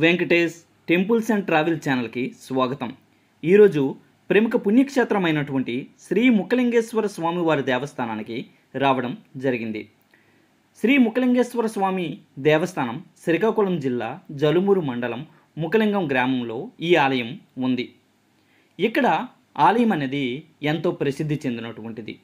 Venkatesh temples and travel ఛానల్కి స్వాగతం. ఈరోజు ప్రముఖ పుణ్యక్షేత్రమైనటువంటి శ్రీ ముఖలింగేశ్వర స్వామి వారి దేవస్థానానికి రావడం జరిగింది. శ్రీ ముఖలింగేశ్వర స్వామి దేవస్థానం శ్రీకాకుళం జిల్లా జలుమూరు మండలం ముఖలింగం గ్రామంలో ఈ ఆలయం ఉంది. ఇక్కడ ఆలయం అనేది ఎంతో ప్రసిద్ధి చెందినటువంటిది.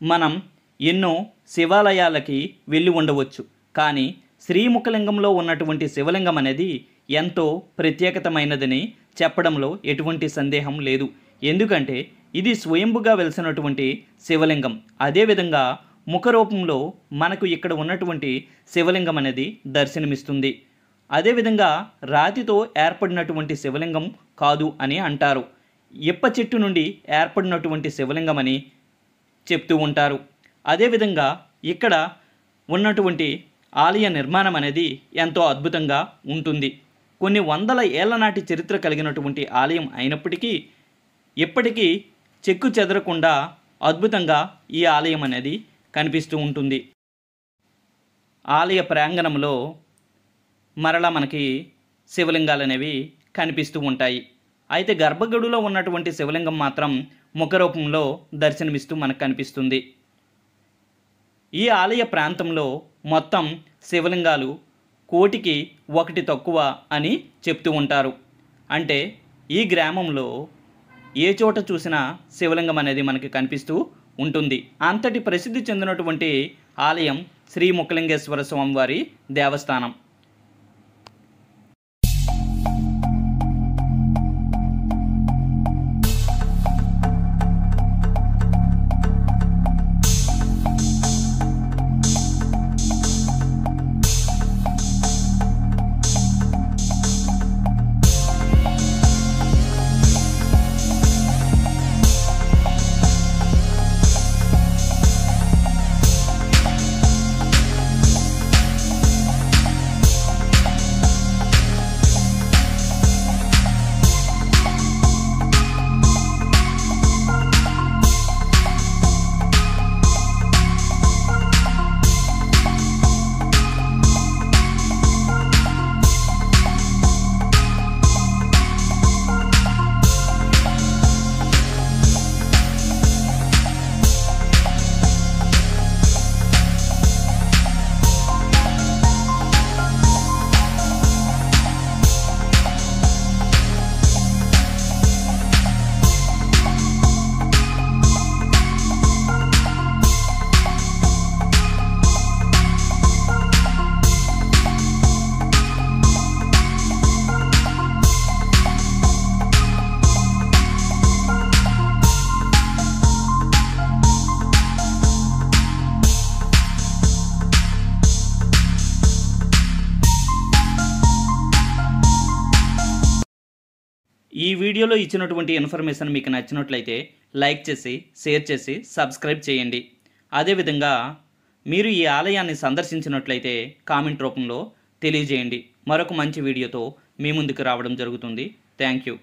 మనం ఎన్నో శివాలయాలకి వెళ్ళి ఉండవచ్చు, కానీ శ్రీముఖలింగంలో ఉన్నటువంటి శివలింగం అనేది ఎంతో ప్రత్యేకతమైనదని చెప్పడంలో ఎటువంటి సందేహం లేదు. ఎందుకంటే ఇది స్వయంభుగా వెలిసినటువంటి శివలింగం. అదేవిధంగా ముఖరూపంలో మనకు ఇక్కడ ఉన్నటువంటి శివలింగం అనేది దర్శనమిస్తుంది. అదేవిధంగా రాతితో ఏర్పడినటువంటి శివలింగం కాదు అని అంటారు. ఇప్ప చెట్టు నుండి ఏర్పడినటువంటి శివలింగం అని చెప్తూ ఉంటారు. అదేవిధంగా ఇక్కడ ఉన్నటువంటి ఆలయ నిర్మాణం అనేది ఎంతో అద్భుతంగా ఉంటుంది. కొన్ని వందల ఏళ్ల నాటి చరిత్ర కలిగినటువంటి ఆలయం అయినప్పటికీ ఇప్పటికీ చెక్కు చెదరకుండా అద్భుతంగా ఈ ఆలయం అనేది కనిపిస్తూ ఉంటుంది. ఆలయ ప్రాంగణంలో మరలా మనకి శివలింగాలు అనేవి కనిపిస్తూ ఉంటాయి. అయితే గర్భగుడిలో ఉన్నటువంటి శివలింగం మాత్రం ముఖరూపంలో దర్శనమిస్తూ మనకు కనిపిస్తుంది. ఈ ఆలయ ప్రాంతంలో మొత్తం శివలింగాలు 1,000కి తక్కువ అని చెప్తూ ఉంటారు. అంటే ఈ గ్రామంలో ఏ చోట చూసినా శివలింగం అనేది మనకి కనిపిస్తూ ఉంటుంది. అంతటి ప్రసిద్ధి చెందినటువంటి ఆలయం శ్రీ ముఖలింగేశ్వర స్వామివారి దేవస్థానం. ఈ వీడియోలో ఇచ్చినటువంటి ఇన్ఫర్మేషన్ మీకు నచ్చినట్లయితే లైక్ చేసి, షేర్ చేసి, సబ్స్క్రైబ్ చేయండి. అదేవిధంగా మీరు ఈ ఆలయాన్ని సందర్శించినట్లయితే కామెంట్ రూపంలో తెలియజేయండి. మరొక మంచి వీడియోతో మీ ముందుకు రావడం జరుగుతుంది. Thank you.